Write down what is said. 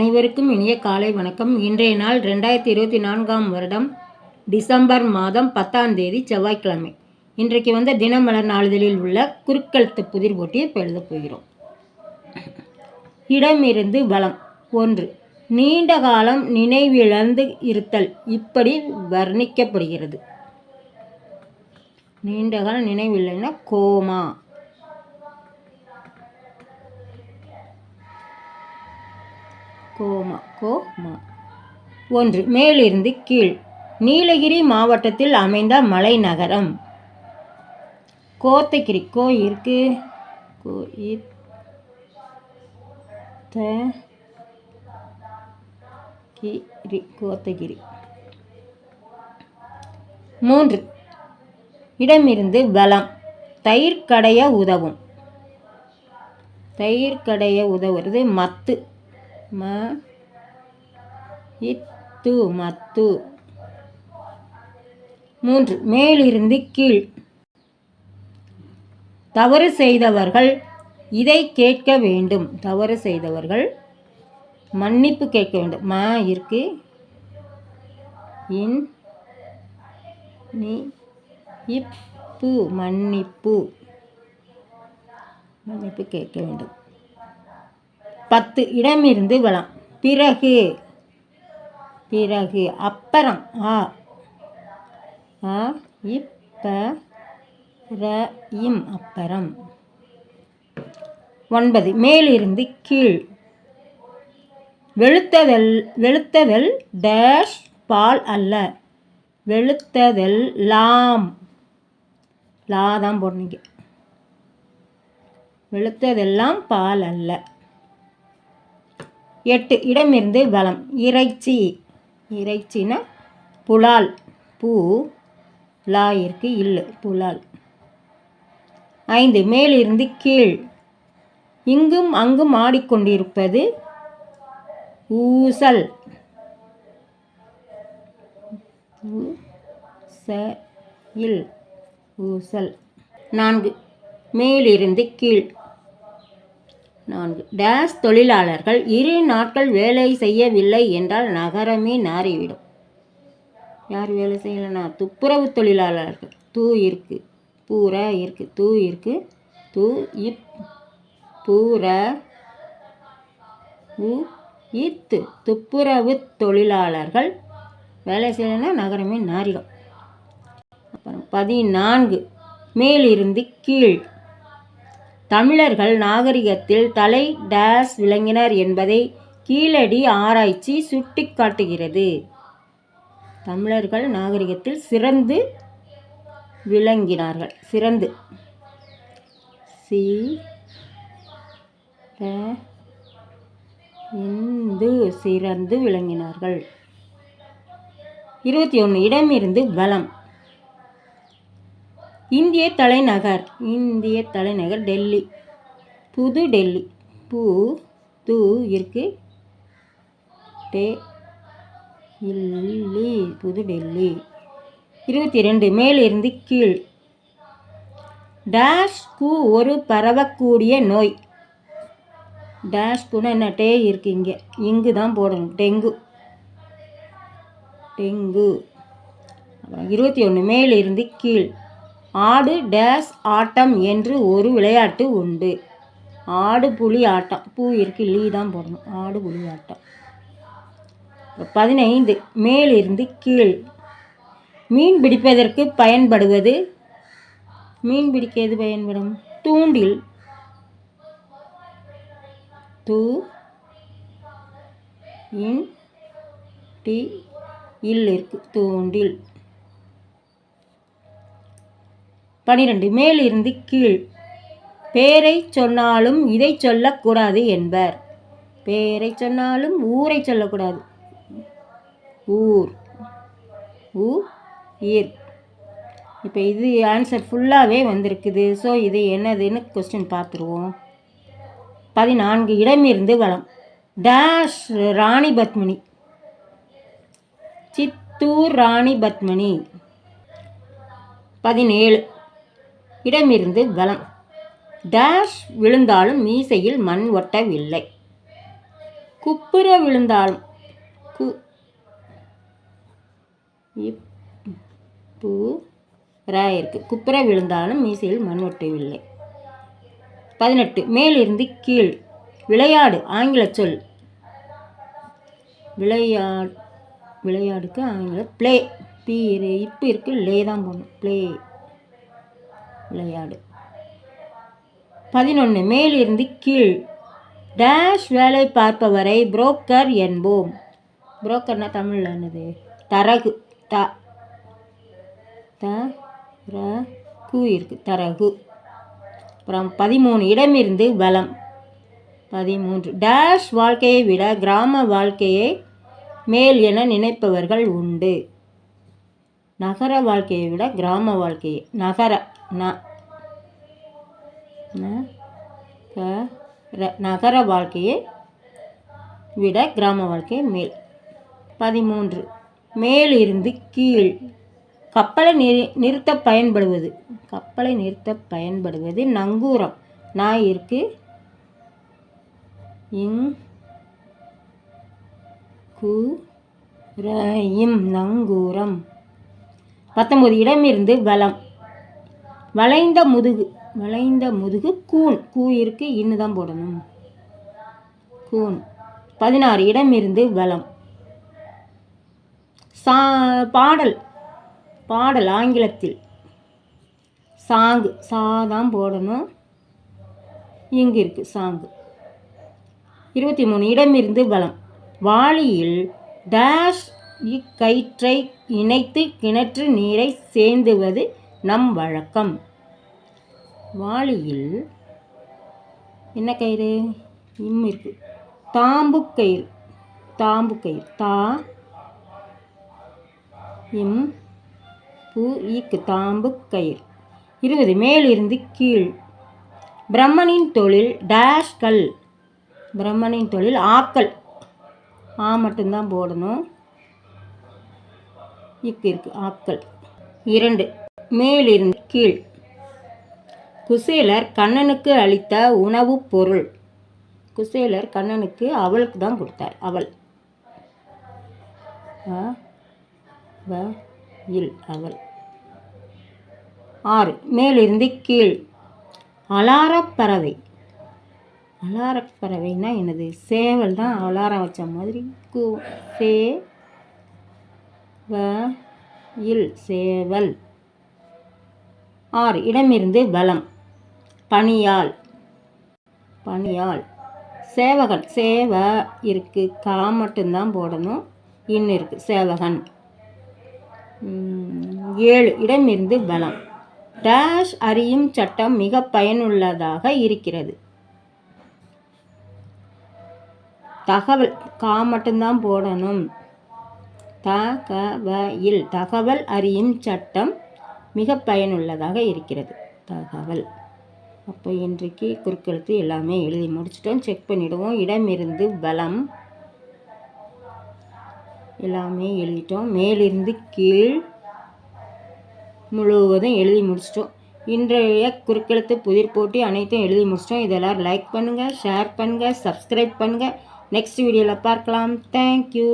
அனைவருக்கும் இனிய காலை வணக்கம். இன்றைய நாள் 2024ஆம் வருடம் டிசம்பர் மாதம் 10ஆம் தேதி செவ்வாய்க்கிழமை. இன்றைக்கு வந்த தினமலர் நாளிதழில் உள்ள குறுக்கெழுத்து புதிர் போட்டியை இப்போ எழுதப் போகிறோம். இடமிருந்து வலம். 1. நீண்ட காலம் நினைவிழந்து இருத்தல் இப்படி வர்ணிக்கப்படுகிறது. நீண்ட காலம் நினைவில்லைன்னா கோமா. கோமா. 1. மேலிருந்து கீழ். நீலகிரி மாவட்டத்தில் அமைந்த மலை நகரம் கோத்தகிரி. இருக்கு. கோத்தகிரி. 3. இடமிருந்து வலம். தயிர் கடைய உதவும். தயிர் கடைய உதவுறது மத்து. மத்து. 3. மேலிருந்து கீழ். தவறு செய்தவர்கள் இதை கேட்க வேண்டும். தவறு செய்தவர்கள் மன்னிப்பு கேட்க வேண்டும். இருக்கு. மன்னிப்பு கேட்க வேண்டும். 10. இடமிருந்து வலம். பிறகு. அப்புறம். அப்புறம். 9. மேலிருந்து கீழ். வெளுத்ததல் டேஷ் பால் அல்ல. வெளுத்ததெல்லாம் லாதான் போடுறீங்க. வெளுத்ததெல்லாம் பால் அல்ல. 8. இடமிருந்து வலம். இறைச்சினா புலால். இருக்கு இல்லை புலால். 5. மேலிருந்து கீழ். இங்கும் அங்கும் ஆடிக்கொண்டிருப்பது ஊசல். ஊசல். 4. மேலிருந்து கீழ். 4. டேஷ் தொழிலாளர்கள் 2 நாட்கள் வேலை செய்யவில்லை என்றால் நகரமே நாறிவிடும். யார் வேலை செய்யலைன்னா துப்புரவு தொழிலாளர்கள். இருக்கு. இருக்கு. இருக்கு. துப்புரவு தொழிலாளர்கள் வேலை செய்யலைன்னா நகரமே நாறிடும். அப்புறம் 14. மேலிருந்து கீழ். தமிழர்கள் நாகரிகத்தில் தலை டேஸ் விளங்கினர் என்பதை கீழடி ஆராய்ச்சி சுட்டி காட்டுகிறது. தமிழர்கள் நாகரிகத்தில் சிறந்து விளங்கினார்கள். சிறந்து விளங்கினார்கள். 21. இடமிருந்து வலம். இந்திய தலைநகர் டெல்லி. புது டெல்லி. இருக்கு. புது டெல்லி. 22. மேலிருந்து கீழ். டேஷ்கு ஒரு பரவக்கூடிய நோய். டேஷ்குன்னா என்ன? இருக்கு இங்கே. இங்கு தான் போடணும். டெங்கு. 21. மேலிருந்து கீழ். ஆடு டேஸ் ஆட்டம் என்று ஒரு விளையாட்டு உண்டு. ஆடு புலி ஆட்டம். இருக்கு தான் போடணும். ஆடு புலி ஆட்டம். 15. மேலிருந்து கீழ். மீன் பிடிப்பதற்கு பயன்படுவது. மீன் பிடிக்க எது பயன்படும்? தூண்டில். இருக்கு. தூண்டில். 12. மேலிருந்து கீழ். பேரை சொன்னாலும் இதை சொல்லக்கூடாது என்பர். பேரை சொன்னாலும் ஊரை சொல்லக்கூடாது. இப்போ இது ஆன்சர் ஃபுல்லாகவே வந்திருக்குது. ஸோ இது என்னதுன்னு கொஸ்டின் பார்த்துருவோம். 14. இடமிருந்து வலம். டேஷ் ராணி பத்மினி. சித்தூர் ராணி பத்மினி. 17. இடமிருந்து வலம். டேஷ் விழுந்தாலும் மீசையில் மண் ஒட்டவில்லை. குப்புற விழுந்தாலும் இருக்கு. குப்புற விழுந்தாலும் மீசையில் மண் ஒட்டவில்லை. 18. மேலிருந்து கீழ். விளையாடு ஆங்கில சொல். விளையாடுக்கு ஆங்கில ப்ளே. இப்போ இருக்கு, லே தான் போடணும். ப்ளே, விளையாடு. 11. மேலிருந்து கீழ். டேஷ் வேலை பார்ப்பவரை புரோக்கர் என்போம். புரோக்கர்னா தமிழில் என்னது? தரகு. தரகு இருக்கு, தரகு. அப்புறம் 13. இடமிருந்து வலம். 13. டேஷ் வாழ்க்கையை விட கிராம வாழ்க்கையை மேல் என நினைப்பவர்கள் உண்டு. நகர வாழ்க்கையை விட கிராம வாழ்க்கையை. நகர வாழ்க்கையை விட கிராம வாழ்க்கையை மேல். 13. மேலிருந்து கீழ். கப்பலை நிறுத்த பயன்படுவது. கப்பலை நிறுத்த பயன்படுவது நங்கூரம். நாய் இருக்கு, நங்கூரம். 19. இடமிருந்து வலம். வளைந்த முதுகு. வளைந்த முதுகு கூன். இருக்கு, இன்னு தான் போடணும். கூன். 16. இடமிருந்து வலம். பாடல். பாடல் ஆங்கிலத்தில் சாங்கு. தான் போடணும், இங்கு இருக்கு சாங்கு. 23. இடமிருந்து வலம். வாளியில் டேஷ் இக்கயிற்றை இணைத்து கிணற்று நீரை சேந்துவது நம் வழக்கம். வாளியில் என்ன கயிறு? இருக்கு, தாம்பு கயிறு. தாம்பு கயிறு. தாம்பு கயிறு. 20. மேலிருந்து கீழ். பிரம்மனின் தொழில் டேஷ்கள். பிரம்மனின் தொழில் ஆக்கல். மட்டும்தான் போடணும், இருக்கு ஆக்கல். 2. மேலிருந்து கீழ். குசேலர் கண்ணனுக்கு அளித்த உணவுப் பொருள். குசேலர் கண்ணனுக்கு அவளுக்கு தான் கொடுத்தார். அவள். அவள். 6. மேலிருந்து கீழ். அலாரப்பறவை. அலாரப்பறவைனா என்னது? சேவல் தான். அலாரம் வச்ச மாதிரி சேவல். 6. இடமிருந்து வலம். பணியாள். பணியாள். சேவகன். இருக்கு, மட்டும்தான் போடணும், இன்னு இருக்கு, சேவகன். 7. இடமிருந்து வலம். டேஷ் அறியும் சட்டம் மிக பயனுள்ளதாக இருக்கிறது. தகவல். மட்டும்தான் போடணும். தகவல் அறியும் சட்டம் மிக பயனுள்ளதாக இருக்கிறது. தகவல். அப்போ இன்றைக்கு குறுக்கெழுத்து எல்லாமே எழுதி முடிச்சிட்டோம். செக் பண்ணிவிடுவோம். இடமிருந்து வலம் எல்லாமே எழுதிட்டோம். மேலிருந்து கீழ் முழுவதும் எழுதி முடிச்சிட்டோம். இன்றைய குறுக்கெழுத்து புதிர் போட்டி அனைத்தும் எழுதி முடிச்சிட்டோம். இதெல்லாம் லைக் பண்ணுங்கள், ஷேர் பண்ணுங்கள், சப்ஸ்கிரைப் பண்ணுங்கள். நெக்ஸ்ட் வீடியோவில் பார்க்கலாம். தேங்க்யூ.